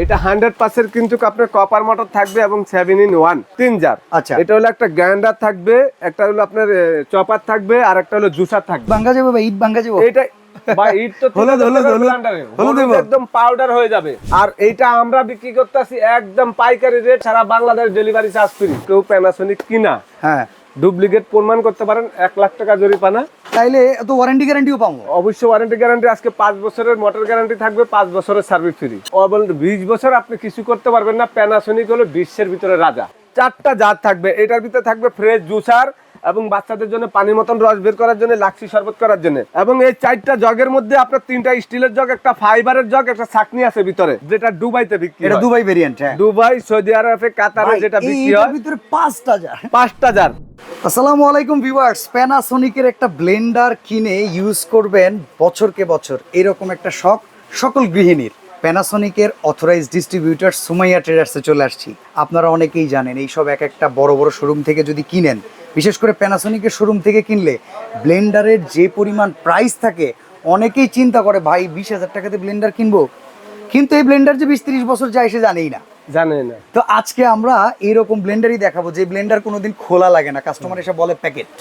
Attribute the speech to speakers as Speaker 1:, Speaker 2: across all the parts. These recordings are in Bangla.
Speaker 1: এটা 100% কিন্তু আপনার কপার মোটর থাকবে এবং 7 in 1 তিন জার।
Speaker 2: আচ্ছা,
Speaker 1: এটা হলো একটা গ্রাইন্ডার থাকবে, একটা হলো আপনার চপার থাকবে, আর একটা হলো জুসার থাকবে।
Speaker 2: ভাঙ্গা যাবো ভাই, ইট ভাঙ্গা যাবো।
Speaker 1: এটা ভাই ইট তো একদম পাউডার হয়ে যাবে। আর এইটা আমরা বিক্রি করতেছি একদম পাইকারি রেট, সারা বাংলাদেশ ডেলিভারি চার্জ ফ্রি। কেউ প্যানাসোনিক কিনা
Speaker 2: হ্যাঁ,
Speaker 1: ডুপ্লিকেট প্রমাণ করতে পারেন 1 লাখ টাকা জরিমানা।
Speaker 2: তাইলে তো ওয়ারেন্টি গ্যারান্টিও পাবো?
Speaker 1: অবশ্যই ওয়ারেন্টি গ্যারান্টি। আজকে 5 বছরের মোটর গ্যারান্টি থাকবে, 5 বছরের সার্ভিস ফ্রি। 20 বছর আপনি কিছু করতে পারবেন না। প্যানাসোনিক হলো বিশ্বের ভিতরে রাজা। 4টা জার থাকবে, এটার ভিতরে থাকবে ফ্রেশ জুসার এবং বাচ্চাদের জন্য পানির মতন রস বের করার জন্য, লাক্সি শরবত করার জন্য। এবং এই 4টা জগের মধ্যে আপনার 3টা স্টিলের জগ, একটা ফাইবারের জগ, একটা ছাকনি আছে ভিতরে, যেটা দুবাইতে বিক্রি হয়।
Speaker 2: এটা দুবাই ভেরিয়েন্ট। হ্যাঁ,
Speaker 1: দুবাই, সৌদি আরবে, কাতারে যেটা বিক্রি হয়।
Speaker 2: এর ভিতরে 5টা জার।
Speaker 1: 5টা জার।
Speaker 2: আসসালামু আলাইকুম ভিউয়ার্স, প্যানাসোনিকের একটা ব্লেন্ডার কিনে ইউজ করবেন বছরকে বছর, এরকম একটা শখ সকল গৃহিণীর। প্যানাসোনিকের অথরাইজড ডিস্ট্রিবিউটর সুমাইয়া ট্রেডার্সে চলে আসছি। আপনারা অনেকেই জানেন এইসব এক একটা বড় বড় শোরুম থেকে যদি কিনেন, বিশেষ করে প্যানাসোনিকের শোরুম থেকে কিনলে ব্লেন্ডারের যে পরিমাণ প্রাইস থাকে, অনেকেই চিন্তা করে ভাই 20,000 টাকাতে ব্লেন্ডার কিনবো, কিন্তু এই ব্লেন্ডার যে 20-30 বছর যায় সে জানেই না।
Speaker 1: জানেন না।
Speaker 2: তো আজকে আমরা এরকম ব্লেন্ডারই দেখাবো যে ব্লেন্ডার কোনোদিন খোলা লাগে না, কাস্টমার এসে বলে প্যাকেট।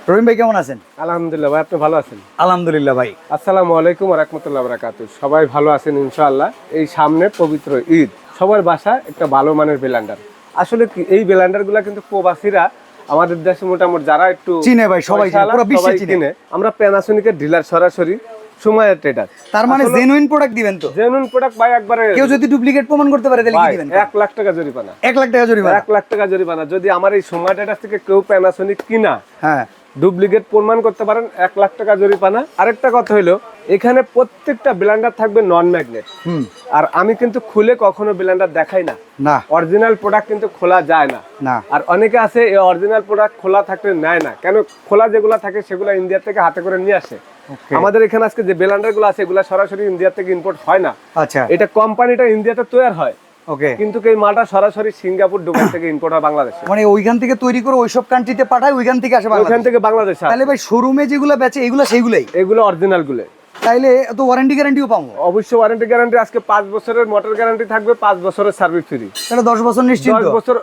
Speaker 2: রহিম ভাই কেমন আছেন?
Speaker 1: আলহামদুলিল্লাহ ভাই, আপনি ভালো আছেন?
Speaker 2: আলহামদুলিল্লাহ ভাই।
Speaker 1: আসসালামু আলাইকুম ওয়া রাহমাতুল্লাহি ওয়া বারাকাতুহু। সবাই ভালো আছেন ইনশাআল্লাহ। এই সামনে পবিত্র ঈদ, সবার বাসায় একটা ভালো মানের ব্লেন্ডার। আসলে কি এই ব্লেন্ডারগুলো কিন্তু প্রবাসীরা আমাদের দেশে মোটামুটি যারা একটু
Speaker 2: চিনে ভাই, সবাই চিনে, পুরো বিশ্বে চিনে।
Speaker 1: আমরা প্যানাসোনিকের ডিলার সরাসরি সুমাইয়া ট্রেডার।
Speaker 2: তার মানে জেনুইন প্রোডাক্ট দিবেন তো?
Speaker 1: জেনুইন প্রোডাক্ট ভাই, একবারে।
Speaker 2: কেউ যদি ডুপ্লিকেট প্রমাণ করতে পারে তাহলে কি দিবেন?
Speaker 1: 1 লাখ টাকা জরিমানা।
Speaker 2: 1 লাখ টাকা জরিমানা?
Speaker 1: 1 লাখ টাকা জরিমানা। যদি আমার এই সুমাইয়া ট্রেডার্স থেকে কেউ প্যানাসোনিক কিনা
Speaker 2: হ্যাঁ,
Speaker 1: ডুপ্লিকেট প্রমাণ করতে পারেন, 1 লাখ টাকা জরিমানা। আরেকটা কথা হলো, এখানে প্রত্যেকটা ব্লেন্ডার থাকবে নন ম্যাগনেট। আর আমি কিন্তু খুলে কখনো ব্লেন্ডার দেখাই না।
Speaker 2: না,
Speaker 1: অরিজিনাল প্রোডাক্ট কিন্তু খোলা যায় না।
Speaker 2: না।
Speaker 1: আর অনেকে আছে এই অরিজিনাল প্রোডাক্ট খোলা থাকলে নেয় না কেন? খোলা যেগুলো থাকে সেগুলো ইন্ডিয়া থেকে হাতে করে নিয়ে আসে। আমাদের এখানে আজকে যে ব্লেন্ডার গুলো আছে এগুলো সরাসরি ইন্ডিয়া থেকে ইম্পোর্ট হয় না।
Speaker 2: আচ্ছা,
Speaker 1: এটা কোম্পানিটা ইন্ডিয়াতে তৈরি হয়।
Speaker 2: ওকে।
Speaker 1: কিন্তু এই মালটা সরাসরি সিঙ্গাপুর, দুবাই থেকে ইম্পোর্ট হয় বাংলাদেশে।
Speaker 2: মানে ওইখান থেকে তৈরি করে ওইসব কান্ট্রিতে পাঠায়, ওইখান থেকে আসে বাংলাদেশ।
Speaker 1: ওইখান থেকে বাংলাদেশে।
Speaker 2: তাহলে ভাই শোরুমে যেগুলো বেচে এগুলো সেইগুলাই?
Speaker 1: এগুলো অরিজিনাল গুলো।
Speaker 2: তাইলে তো ওয়ারেন্টি গ্যারান্টিও পাবো?
Speaker 1: অবশ্যই ওয়ারেন্টি গ্যারান্টি। আজকে 5 বছরের মোটর গ্যারান্টি থাকবে, 5 বছরের সার্ভিস ফ্রি।
Speaker 2: তাহলে 10 বছর নিশ্চিন্ত?
Speaker 1: 10 বছর,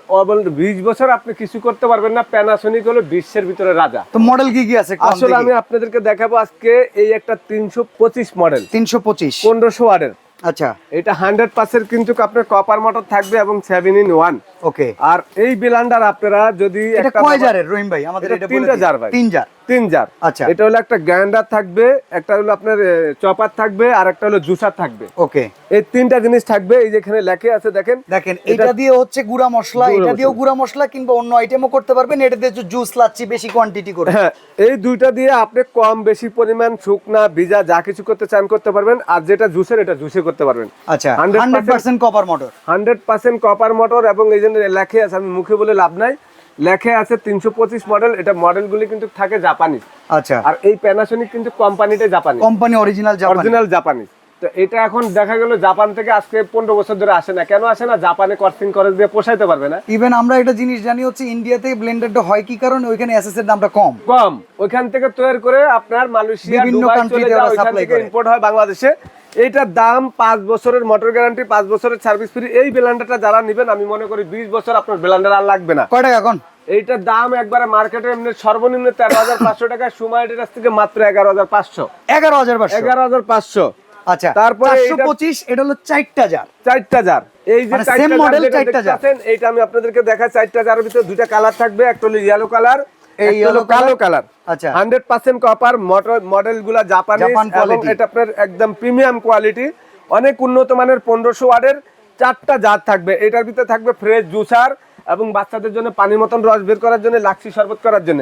Speaker 1: 20 বছর আপনি কিছু করতে পারবেন না। প্যানাসোনিক হলো বিশ্বের ভিতরে রাজা।
Speaker 2: তো মডেল কি কি আছে?
Speaker 1: আসলে আমি আপনাদেরকে দেখাবো আজকে এই একটা 325 মডেল,
Speaker 2: 325
Speaker 1: 1500 ওয়াটের।
Speaker 2: আচ্ছা,
Speaker 1: এটা 100% কিন্তু আপনার কপার মোটর থাকবে এবং 7 in 1।
Speaker 2: ওকে।
Speaker 1: আর এই ব্লেন্ডার আপনারা যদি
Speaker 2: এটা কয় জারের রহিম ভাই? আমাদের এটা
Speaker 1: 3টা জার ভাই।
Speaker 2: 3 জার।
Speaker 1: 3 জার।
Speaker 2: আচ্ছা,
Speaker 1: এটা হলো একটা গ্রাইন্ডার থাকবে, একটা হলো আপনার চপার থাকবে, আর একটা হলো জুসার থাকবে।
Speaker 2: ওকে।
Speaker 1: এই 3টা জিনিস থাকবে। এই যেখানে লেখা আছে দেখেন,
Speaker 2: এটা দিয়ে হচ্ছে গুঁড়া মশলা, এটা দিয়েও গুঁড়া মশলা কিংবা অন্য আইটেমও করতে পারবেন। এটা দিয়ে জুস, লাচ্ছি বেশি কোয়ান্টিটি করে।
Speaker 1: হ্যাঁ, এই দুইটা দিয়ে আপনি কম বেশি পরিমাণ শুকনা ভিজা যা কিছু করতে চান করতে পারবেন। আর যেটা জুসের, এটা জুসে করতে পারবেন।
Speaker 2: আচ্ছা, 100% কপার মোটর।
Speaker 1: 100% copper motor. এবং এই জন্য লেখা আছে, আমি মুখে বলে লাভ নাই, লেখা আছে 325 মডেল। এটা মডেলগুলি কিন্তু থাকে জাপানি।
Speaker 2: আচ্ছা।
Speaker 1: আর এই প্যানাসোনিক কিন্তু কোম্পানিটা জাপানি,
Speaker 2: কোম্পানি অরিজিনাল
Speaker 1: জাপানি। তো এটা এখন দেখা গেল জাপান থেকে আজকে 15 বছর ধরে আসে না। কেন আসে না? জাপানে কস্টিং খরচ দিয়ে পোষাইতে পারবে না।
Speaker 2: ইভেন আমরা একটা জিনিস জানি হচ্ছে ইন্ডিয়াতে ব্লেন্ডারটা হয় কি কারণে? ওইখানে এসএস এর দামটা কম।
Speaker 1: ওইখান থেকে তৈরি করে আপনার মালয়েশিয়া,
Speaker 2: বিভিন্ন
Speaker 1: দুবাই
Speaker 2: কান্ট্রিতে
Speaker 1: চলে যায়,
Speaker 2: ওরা
Speaker 1: ওইখান
Speaker 2: সাপ্লাই
Speaker 1: থেকে
Speaker 2: করে
Speaker 1: ইম্পোর্ট হয় বাংলাদেশে। এইটার দাম 5 বছরের মোটর গ্যারান্টি, 5 বছরের সার্ভিস ফ্রি। এই ব্লেন্ডারটা যারা নেবেন, আমি মনে করি 20 বছর আপনার ব্লেন্ডার আর লাগবে না।
Speaker 2: কয় টাকা এখন?
Speaker 1: এইটার দাম একবারে মার্কেটে এমনি সর্বনিম্ন 13,500 টাকা, সুমাইয়া ট্রেডার্স থেকে মাত্র 11,500।
Speaker 2: 11,500। আচ্ছা,
Speaker 1: তারপরে
Speaker 2: 425 এটা হলো 4টা জার।
Speaker 1: 4টা জার। এই যে
Speaker 2: 4টা মডেল 4টা জার।
Speaker 1: এইটা আমি আপনাদেরকে দেখাই। 4টা জারের ভিতরে 2টা কালার থাকবে, একটা হলো ইয়েলো কালার,
Speaker 2: এই
Speaker 1: হলো কালো কালার।
Speaker 2: আচ্ছা,
Speaker 1: 100% কপার মডেলগুলো জাপানি। এবং এটা আপনার একদম প্রিমিয়াম কোয়ালিটি, অনেক উন্নত মানের 1500 ওয়াটের 4টা জার থাকবে। এটার ভিতরে থাকবে ফ্রেশ জুসার এবং বাচ্চাদের জন্য পানির মতন রস বের করার জন্য, লাক্সি শরবত করার জন্য।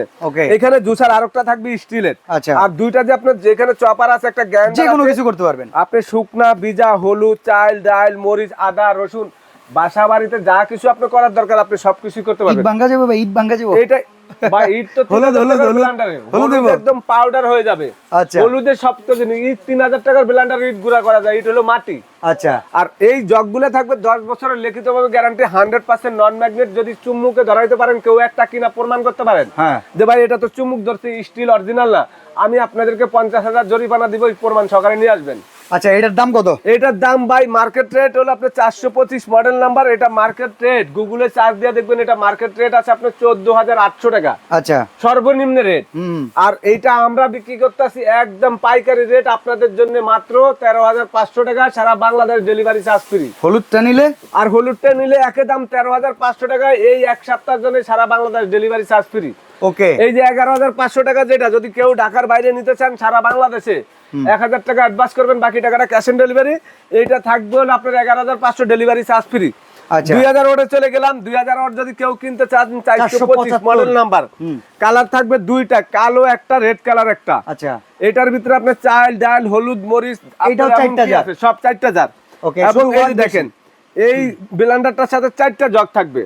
Speaker 1: এখানে জুসার আরেকটা থাকবে স্টিলের।
Speaker 2: আচ্ছা।
Speaker 1: আর দুইটা যে আপনার যেখানে চপার আছে, একটা গ্যারান্টি,
Speaker 2: যে কোনো কিছু করতে পারবেন
Speaker 1: আপনি। শুকনা ভিজা, হলুদ, চাল, ডাল, মরিচ, আদা, রসুন, বাসা বাড়িতে যা কিছু আপনি করার দরকার আপনি সবকিছু করতে পারবেন।
Speaker 2: ইট ভাঙ্গা যাবে ভাই, ইট ভাঙ্গা যাবে।
Speaker 1: এটা ভাই ইট তো হলুদ একদম পাউডার হয়ে যাবে।
Speaker 2: আচ্ছা,
Speaker 1: হলুদের সবকিছু ইট 3000 টাকার ব্লেন্ডার ইট গুঁড়া করা যায়। ইট হলো মাটি।
Speaker 2: আচ্ছা।
Speaker 1: আর এই জগগুলো থাকবে 10 বছরের লিখিতভাবে গ্যারান্টি, 100% নন ম্যাগনেট। যদি চুম্মুকে ধরাইতে পারেন, কেউ একটা কিনা প্রমাণ করতে পারেন যে ভাই এটা তো চুম্মুক ধরছে, স্টিল অরিজিনাল না, আমি আপনাদেরকে 50,000 জরিমানা দিব, প্রমাণ সহকারে নিয়ে আসবেন।
Speaker 2: আচ্ছা, এটার দাম কত?
Speaker 1: এটার দাম ভাই মার্কেট রেট হলো আপনার 425 মডেল নাম্বার, এটা মার্কেট রেট গুগলে সার্চ দিয়ে দেখবেন, এটা মার্কেট রেট আছে আপনার 14,800 টাকা
Speaker 2: আচ্ছা,
Speaker 1: সর্বনিম্ন রেট। আর এইটা আমরা বিক্রি করতেছি একদম পাইকারি রেট আপনাদের জন্য মাত্র 13,500 টাকা, সারা বাংলাদেশ ডেলিভারি চার্জ ফ্রি।
Speaker 2: হলুদটা নিলে?
Speaker 1: আর হলুদটা নিলে একই দাম 13,500 টাকা, এই এক সপ্তাহের জন্য সারা বাংলাদেশ ডেলিভারি চার্জ ফ্রি।
Speaker 2: ওকে,
Speaker 1: এই যে 11,500 টাকা যেটা, যদি কেউ ঢাকার বাইরে নিতে চান সারা বাংলাদেশে 1,000 টাকা অ্যাডভান্স করবেন, বাকি টাকাটা ক্যাশ অন ডেলিভারি। এইটা থাকবে হলো আপনার 11,500 ডেলিভারি চার্জ ফ্রি।
Speaker 2: আচ্ছা,
Speaker 1: 2000 ওয়াটে চলে গেলাম। 2000 ওয়াট যদি কেউ কিনতে চান 425 মডেল নাম্বার, কালার থাকবে দুইটা, কালো একটা, রেড কালার একটা।
Speaker 2: আচ্ছা,
Speaker 1: এটার ভিতরে আপনার চাল ডাল হলুদ মরিচ
Speaker 2: এটাও
Speaker 1: আপনার
Speaker 2: 4টা
Speaker 1: এমনকি
Speaker 2: জার?
Speaker 1: আছে, সব 4টা জার।
Speaker 2: ওকে,
Speaker 1: এবং এই যে দেখেন এই ব্লেন্ডারটার সাথে 4টা জগ থাকবে,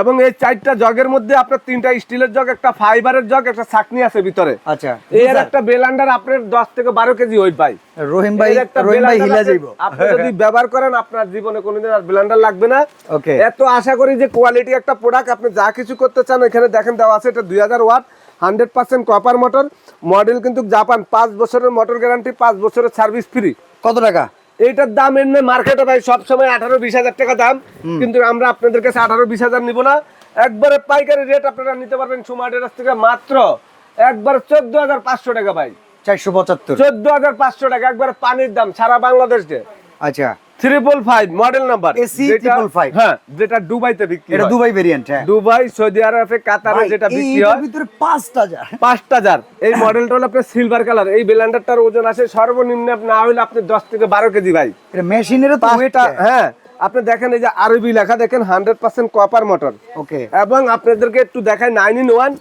Speaker 1: এবং এই 4টা জগের মধ্যে আপনার 3টা স্টিলের জগ, একটা ফাইবারের জগ, একটা ছাকনি আছে ভিতরে।
Speaker 2: আচ্ছা,
Speaker 1: এর একটা ব্লেন্ডার আপনার 10 থেকে 12 কেজি ওয়েট ভাই।
Speaker 2: রহিম ভাই,
Speaker 1: এর একটা
Speaker 2: রহিম ভাই
Speaker 1: blender
Speaker 2: হিলা
Speaker 1: আপনি-
Speaker 2: যাইবো।
Speaker 1: আপনি যদি ব্যবহার করেন আপনার জীবনে কোনোদিন আর ব্লেন্ডার লাগবে না।
Speaker 2: ওকে,
Speaker 1: এত আশা করি যে কোয়ালিটি একটা প্রোডাক্ট, আপনি যা কিছু করতে চান এখানে দেখেন দেওয়া আছে। এটা 2000 ওয়াট 100% কপার মোটর মডেল, কিন্তু জাপান, 5 বছরের মোটর গ্যারান্টি, 5 বছরের সার্ভিস ফ্রি।
Speaker 2: কত টাকা?
Speaker 1: এইটার দাম এমনি মার্কেটে ভাই সবসময় 18-20 হাজার টাকা দাম, কিন্তু আমরা আপনাদের কাছে 18-20 হাজার নিব না, একবারে পাইকারি রেট আপনারা নিতে পারবেন সুমার্টের কাছ থেকে মাত্র একবার 14,500 টাকা ভাই।
Speaker 2: 475।
Speaker 1: 14,500 টাকা, একবার পানির দাম সারা বাংলাদেশে।
Speaker 2: আচ্ছা,
Speaker 1: 355 মডেল নাম্বার,
Speaker 2: AC 355
Speaker 1: হ্যাঁ, যেটা দুবাইতে বিক্রি
Speaker 2: এটা
Speaker 1: হয়।
Speaker 2: Dubai variant. হ্যাঁ,
Speaker 1: দুবাই, সৌদি আরবে, কাতারে যেটা বিক্রি হয়
Speaker 2: ভিতরে 5টা জার।
Speaker 1: 5টা জার। এই মডেলটা হলো আপনার সিলভার কালার। এই ব্লেন্ডারটার ওজন আছে সর্বনিম্ন না হলে আপনি 10 থেকে 12 কেজি ভাই।
Speaker 2: এটা মেশিনের তো ওয়েট।
Speaker 1: 5টা, হ্যাঁ, আপনি দেখেন এই যে আরবি লেখা দেখেন, 100% কপার মোটর।
Speaker 2: ওকে,
Speaker 1: এবং আপনাদেরকে একটু দেখাই 9-in-1,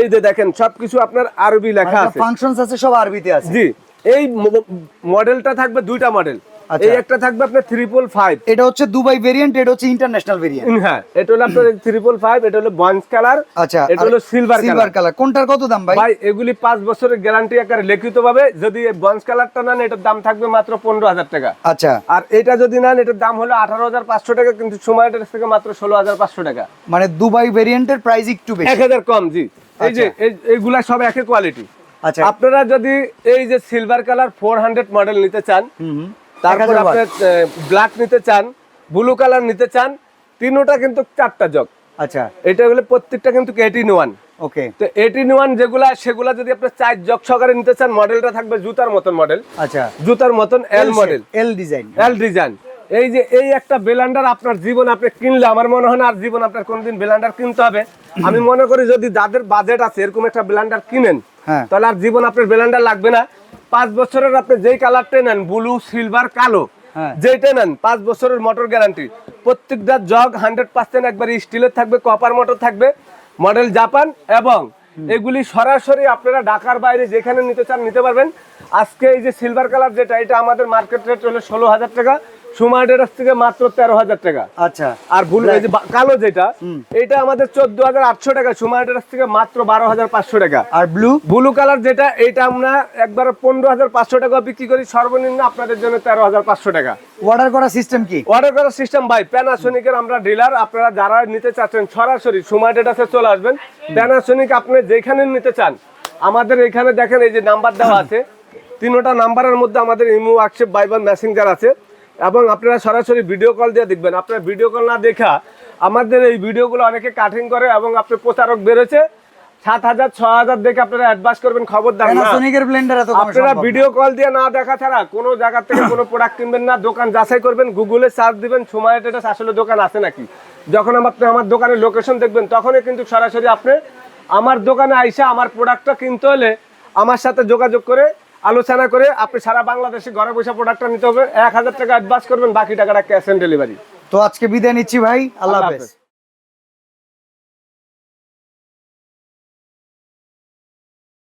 Speaker 1: এই যে দেখেন সবকিছু আপনার আরবি লেখা আছে,
Speaker 2: ফাংশনস আছে সব আরবিতে আছে।
Speaker 1: জি। এই মডেলটা থাকবে দুইটা মডেল,
Speaker 2: আচ্ছা।
Speaker 1: এই একটা থাকবে আপনার 355,
Speaker 2: এটা হচ্ছে দুবাই ভেরিয়েন্ট, এটা হচ্ছে ইন্টারন্যাশনাল ভেরিয়েন্ট।
Speaker 1: হ্যাঁ, এটা হলো আপনার 355, এটা হলো বঞ্চ কালার,
Speaker 2: আচ্ছা,
Speaker 1: এটা হলো সিলভার কালার।
Speaker 2: কালার কোনটার কত দাম ভাই?
Speaker 1: ভাই এগুলি 5 বছরের গ্যারান্টি আকারে লিখিত ভাবে, যদি এই বঞ্চ কালারটা নেন এটার দাম থাকবে মাত্র 15,000 টাকা।
Speaker 2: আচ্ছা,
Speaker 1: আর এটা যদি নেন এটার দাম হলো 18,500 টাকা, কিন্তু সময়টার থেকে মাত্র 16,500 টাকা,
Speaker 2: মানে দুবাই ভেরিয়েন্টের প্রাইস একটু বেশি।
Speaker 1: 1,000 কম। জি, এই যে এইগুলা সব একই কোয়ালিটি।
Speaker 2: আচ্ছা,
Speaker 1: আপনারা যদি এই যে সিলভার কালার 400 মডেল নিতে চান, তারপর
Speaker 2: 1000
Speaker 1: আপনি ব্ল্যাক নিতে চান, ব্লু কালার নিতে চান, তিনোটা কিন্তু 4টা জগ।
Speaker 2: আচ্ছা,
Speaker 1: এটা হলো প্রত্যেকটা কিন্তু 18-1।
Speaker 2: ওকে,
Speaker 1: তো 18-1 যেগুলা, সেগুলা যদি আপনি 4 জগ সহকারে নিতে চান, মডেলটা থাকবে জুতার মতন মডেল,
Speaker 2: আচ্ছা,
Speaker 1: জুতার মতন এল মডেল,
Speaker 2: এল ডিজাইন।
Speaker 1: এল ডিজাইন। এই যে এই একটা ব্লেন্ডার আপনার জীবন আপনি কিনলে আমার মনে হয় না আর জীবন আপনার কোনোদিন ব্লেন্ডার কিনতে হবে। আমি মনে করি যদি যাদের বাজেট আছে এরকম একটা ব্লেন্ডার কিনেন,
Speaker 2: হ্যাঁ,
Speaker 1: তাহলে আর জীবন আপনার ব্লেন্ডার লাগবে না। 5 বছরের আপনি যেই কালারটা নেন, ব্লু, সিলভার, কালো,
Speaker 2: হ্যাঁ,
Speaker 1: যেটা নেন, 5 বছরের মোটর গ্যারান্টি। প্রত্যেকটা জগ 100% একবার স্টিলের থাকবে, কপার মোটর থাকবে, মডেল জাপান। এবং এগুলি সরাসরি আপনারা ঢাকার বাইরে যেখানে নিতে চান নিতে পারবেন। আজকে এই যে সিলভার কালার যেটা, এটা আমাদের মার্কেট রেট হলো 16,000 টাকা, সুমার্টের কাছ থেকে মাত্র 13,000 টাকা।
Speaker 2: আচ্ছা,
Speaker 1: আর ব্লু এই যে কালো যেটা, এটা আমাদের 14,800 টাকা, সুমার্টের কাছ থেকে মাত্র 12,500 টাকা।
Speaker 2: আর ব্লু,
Speaker 1: ব্লু কালার যেটা, এটা আমরা একবার 15,500 টাকা বিক্রি করি, সর্বনিম্ন আপনাদের জন্য 13,500 টাকা।
Speaker 2: অর্ডার করার সিস্টেম কি?
Speaker 1: অর্ডার করার সিস্টেম ভাই, প্যানাসোনিকের আমরা ডিলার, আপনারা যারা নিতে চাচ্ছেন সরাসরি সুমার্টের কাছে চলে আসবেন। প্যানাসোনিক আপনি যেখানে নিতে চান, আমাদের এখানে দেখেন এই যে নাম্বার দেওয়া আছে, তিনটা নাম্বারের মধ্যে আমাদের ইমো, হোয়াটসঅ্যাপ, ভাইবার, মেসেঞ্জার আছে। এবং আপনারা সরাসরি ভিডিও কল দিয়ে দেখবেন। আপনারা ভিডিও কল না দেখা আমাদের এই ভিডিওগুলো অনেকে কাটিং করে, এবং আপনার প্রচারক বেরোছে 7,000 6,000 দেখে আপনারা অ্যাডভান্স করবেন, খবরদার না।
Speaker 2: প্যানাসোনিকের ব্লেন্ডার এত কমে
Speaker 1: আপনারা
Speaker 2: সম্ভব না।
Speaker 1: ভিডিও কল দিয়ে না দেখা ছাড়া কোনো জায়গা থেকে কোনো প্রোডাক্ট কিনবেন না। দোকান যাচাই করবেন, গুগলে সার্চ দিবেন সময় এটা আসলে দোকান আছে নাকি। যখন আপনি আমার দোকানের লোকেশন দেখবেন, তখনই কিন্তু সরাসরি আপনি আমার দোকানে আইসা আমার প্রোডাক্টটা কিনতে হলে আমার সাথে যোগাযোগ করে আলোচনা করে আপনি সারা বাংলাদেশে ঘরে বসে প্রোডাক্টটা নিতে হবে। 1,000 টাকা অ্যাডভান্স করবেন, বাকি টাকাটা ক্যাশ অন ডেলিভারি।
Speaker 2: তো আজকে বিদায় নিচ্ছি ভাই, আল্লাহ হাফেজ।